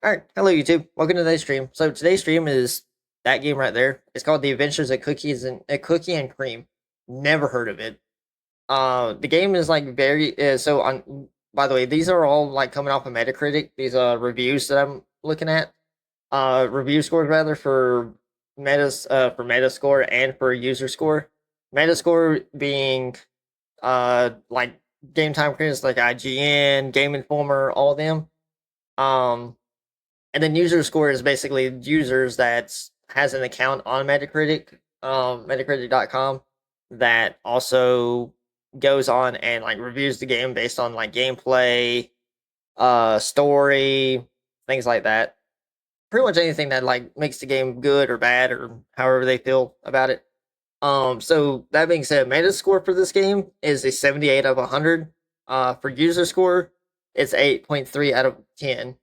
Alright, hello YouTube. Welcome to today's stream. So today's stream is that game right there. It's called The Adventures of Cookie and Cream. Never heard of it. The game is like very so on. By the way, these are all like coming off of Metacritic. These reviews that I'm looking at. Review scores rather for Metascore and for user score. Metascore being like game time critics like IGN, Game Informer, all of them. And then user score is basically users that has an account on Metacritic, Metacritic.com, that also goes on and like reviews the game based on like gameplay, story, things like that. Pretty much anything that like makes the game good or bad or however they feel about it. So that being said, Metascore for this game is a 78 out of 100. For user score, it's 8.3 out of 10.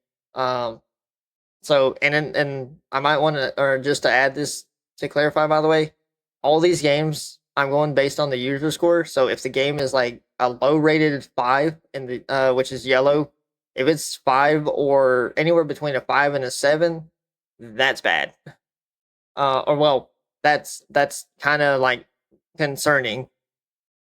So and I might want to, or just to add this to clarify, by the way, all these games I'm going based on the user score. So if the game is like a low rated 5 in the which is yellow, if it's 5 or anywhere between a 5 and a 7, that's bad. Or well, that's kind of like concerning.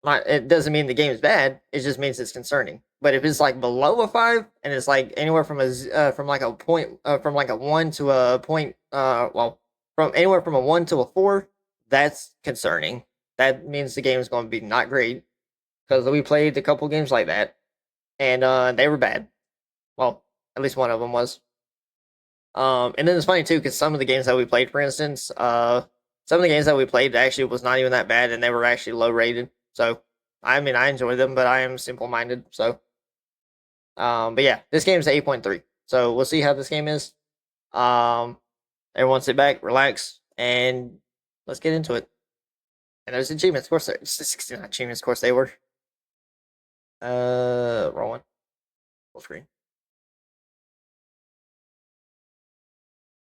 It doesn't mean the game is bad. It just means it's concerning. But if it's like below a 5 and it's like anywhere from from like a point from like a 1 to a point well, from anywhere from a 1 to a 4, that's concerning. That means the game is going to be not great, because we played a couple games like that and they were bad. Well, at least one of them was. And then it's funny too, because some of the games that we played, for instance, some of the games that we played actually was not even that bad, and they were actually low rated. So, I mean, I enjoy them, but I am simple minded. So, but yeah, this game's 8.3. So we'll see how this game is. Everyone sit back, relax, and let's get into it. And there's achievements, of course. There's 69 achievements, of course they were. Wrong one. Full screen.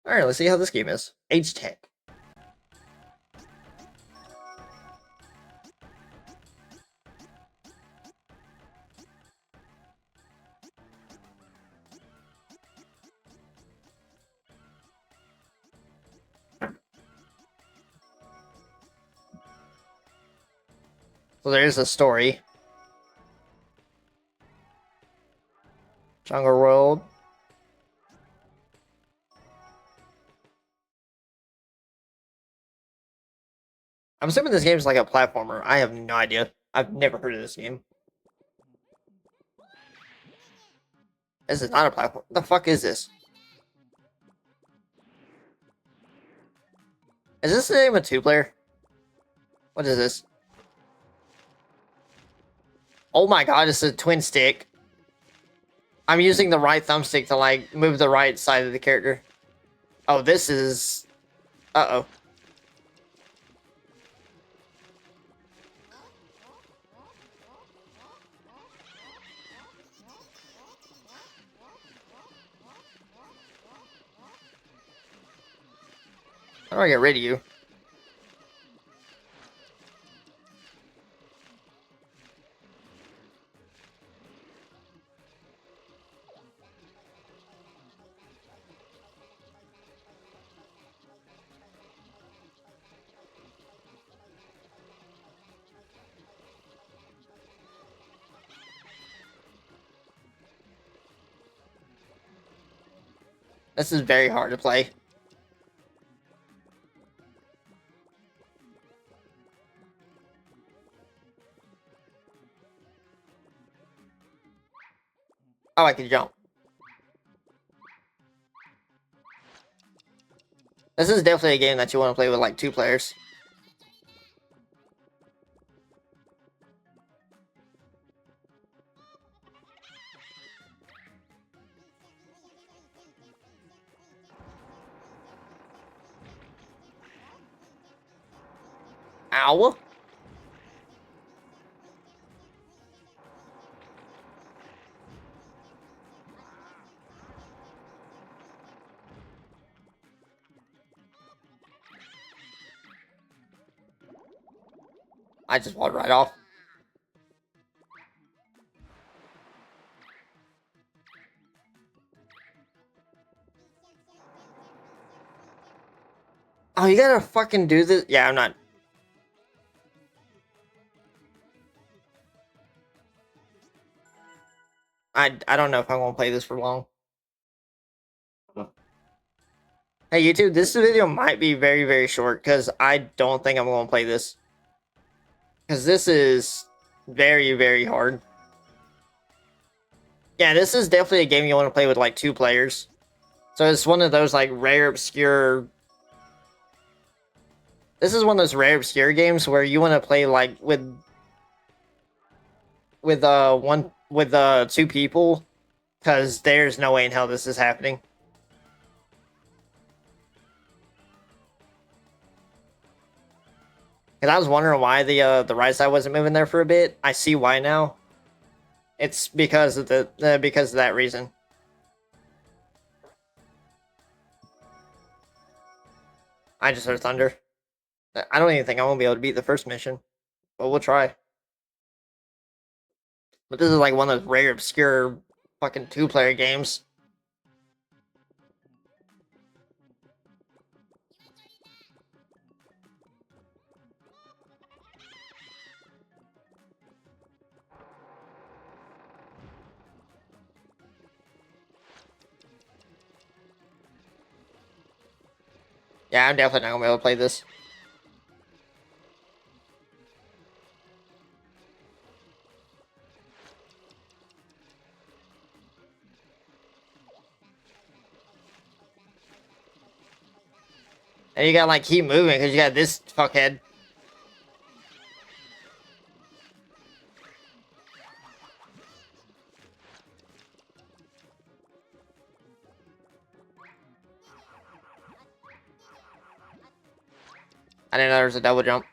All right, let's see how this game is. Age Tech. So there's a story. Jungle World. I'm assuming this game is like a platformer. I have no idea. I've never heard of this game. This is not a platform. What the fuck is this? Is this the name of 2-player? What is this? Oh my god, it's a twin stick. I'm using the right thumbstick to like move the right side of the character. Oh, this is... Uh-oh. How do I get rid of you? This is very hard to play. Oh, I can jump. This is definitely a game that you want to play with like 2 players. Ow. I just walked right off. Oh, you gotta fucking do this. Yeah, I'm not. I don't know if I'm gonna play this for long. Hey YouTube, this video might be very, very short because I don't think I'm gonna play this. Because this is very, very hard. Yeah, this is definitely a game you want to play with like 2 players. So it's one of those like rare, obscure. This is one of those rare, obscure games where you want to play like with 2 people, because there's no way in hell this is happening. Because I was wondering why the right side wasn't moving there for a bit. I see why now. It's because of because of that reason. I just heard thunder. I don't even think I won't be able to beat the first mission, but we'll try. But this is like one of those rare, obscure, fucking 2-player games. Yeah, I'm definitely not gonna be able to play this. And you gotta like keep moving because you got this fuckhead. I didn't know there was a double jump.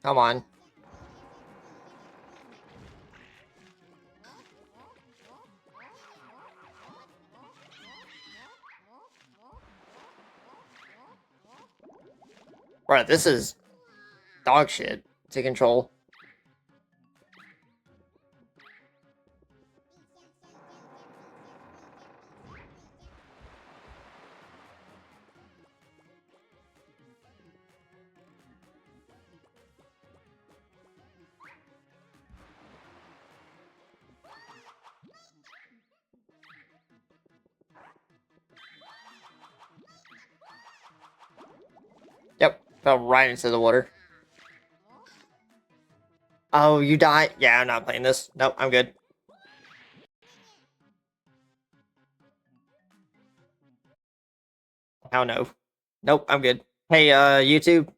Come on. Bro, this is dog shit to control. Yep, fell right into the water. Oh, you died? Yeah, I'm not playing this. Nope, I'm good. Oh no. Nope, I'm good. Hey, YouTube.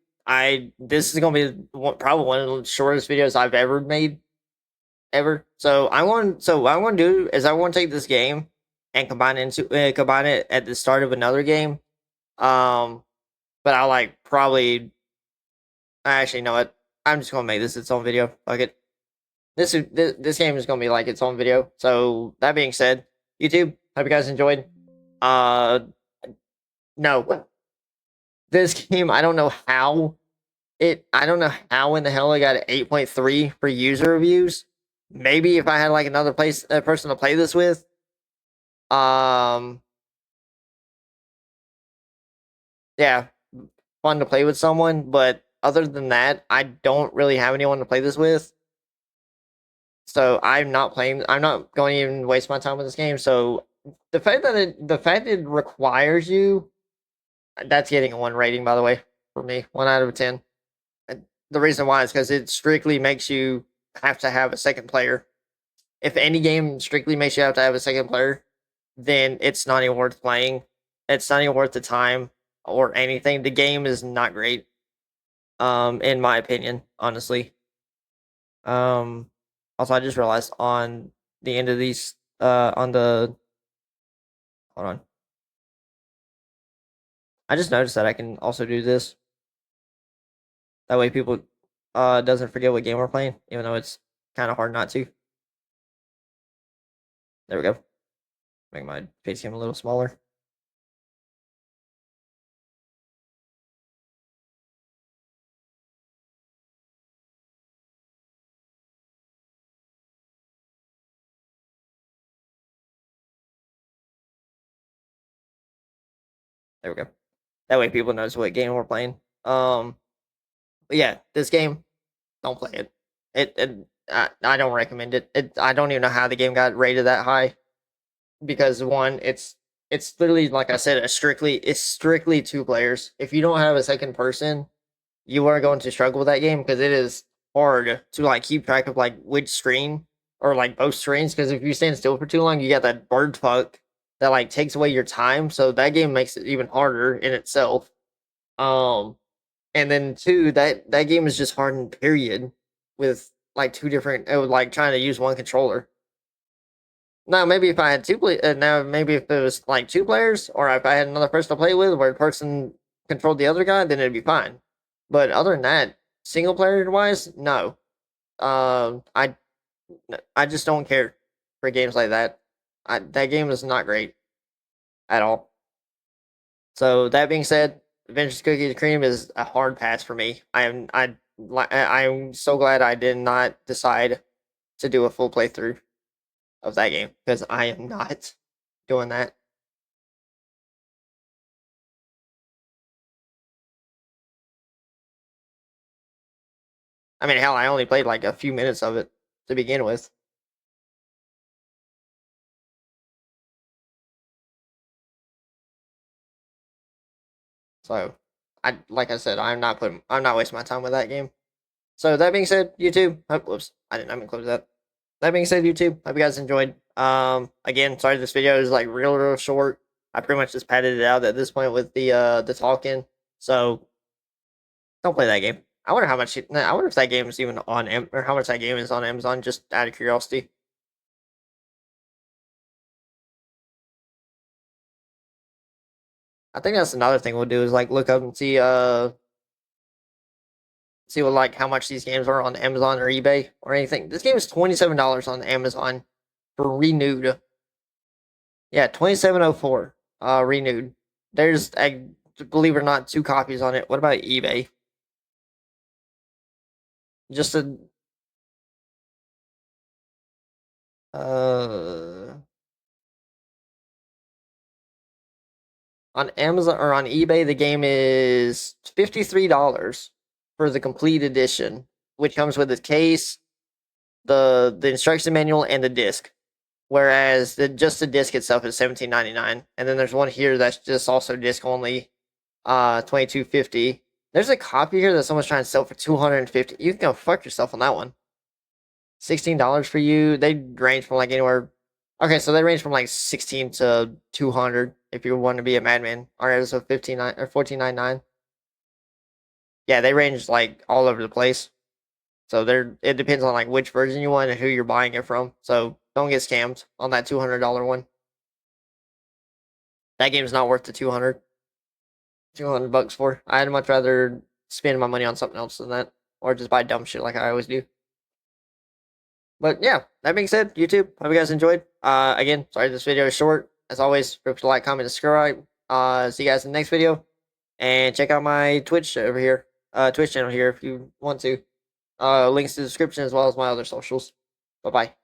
This is gonna be probably one of the shortest videos I've ever made, ever. So what I want to do is I want to take this game and combine it at the start of another game. Um, but I'll like probably actually know what, I'm just gonna make this its own video. Fuck it. This game is gonna be like its own video. So that being said, YouTube, hope you guys enjoyed. Uh, no, this game I don't know how I don't know how in the hell I got an 8.3 for user reviews. Maybe if I had like another person to play this with. Um, yeah, fun to play with someone, but other than that, I don't really have anyone to play this with. So I'm not playing. I'm not going to even waste my time with this game. So the fact that it requires you, that's getting a 1 rating, by the way, for me, 1 out of 10. The reason why is because it strictly makes you have to have a second player. If any game strictly makes you have to have a second player, then it's not even worth playing. It's not even worth the time or anything. The game is not great, in my opinion, honestly. Um, Also, I just realized on the end of these, on the, hold on. I just noticed that I can also do this. That way people, doesn't forget what game we're playing, even though it's kind of hard not to. There we go. Make my face cam a little smaller. There we go. That way people knows what game we're playing. But yeah, this game, don't play it. I don't recommend it. I don't even know how the game got rated that high because one, it's literally like I said, it's strictly two players. If you don't have a second person, you are going to struggle with that game because it is hard to like keep track of like which screen or like both screens. Because if you stand still for too long, you got that bird fuck that like takes away your time. So that game makes it even harder in itself. Um, and then two, that game is just hardened. Period. With like two different, it was like trying to use one controller. Now maybe if I had now maybe if it was like two players, or if I had another person to play with, where the person controlled the other guy, then it'd be fine. But other than that, single player wise, no. Um, I I just don't care for games like that. That game is not great at all. So that being said, Adventures Cookies and Cream is a hard pass for me. I'm so glad I did not decide to do a full playthrough of that game because I am not doing that. I mean, hell, I only played like a few minutes of it to begin with. So, like I said, I'm not wasting my time with that game. So that being said, YouTube. Oh, whoops, I didn't even close that. That being said, YouTube. Hope you guys enjoyed. Again, sorry this video is like real short. I pretty much just padded it out at this point with the talking. So don't play that game. I wonder how much. I wonder if that game is even on or how much that game is on Amazon. Just out of curiosity. I think that's another thing we'll do is like look up and see what like how much these games are on Amazon or eBay or anything. This game is $27 on Amazon for renewed. Yeah, 2704 renewed. There's believe it or not, two copies on it. What about eBay? Just a uh on Amazon or on eBay, the game is $53 for the complete edition, which comes with the case, the instruction manual, and the disc. Whereas just the disc itself is 17.99, and then there's one here that's just also disc only, 22.50. There's a copy here that someone's trying to sell for 250. You can go fuck yourself on that one. $16 for you. They range from like anywhere. Okay, so they range from like 16 to 200 if you want to be a madman. All right, so 15 or 14.99. Yeah, they range like all over the place. So it depends on like which version you want and who you're buying it from. So don't get scammed on that $200 one. That game's not worth the 200 bucks for. I'd much rather spend my money on something else than that, or just buy dumb shit like I always do. But yeah, that being said, YouTube, hope you guys enjoyed. Again, sorry this video is short. As always, remember to like, comment, and subscribe. See you guys in the next video, and check out my Twitch over here, Twitch channel here if you want to. Links to the description as well as my other socials. Bye bye.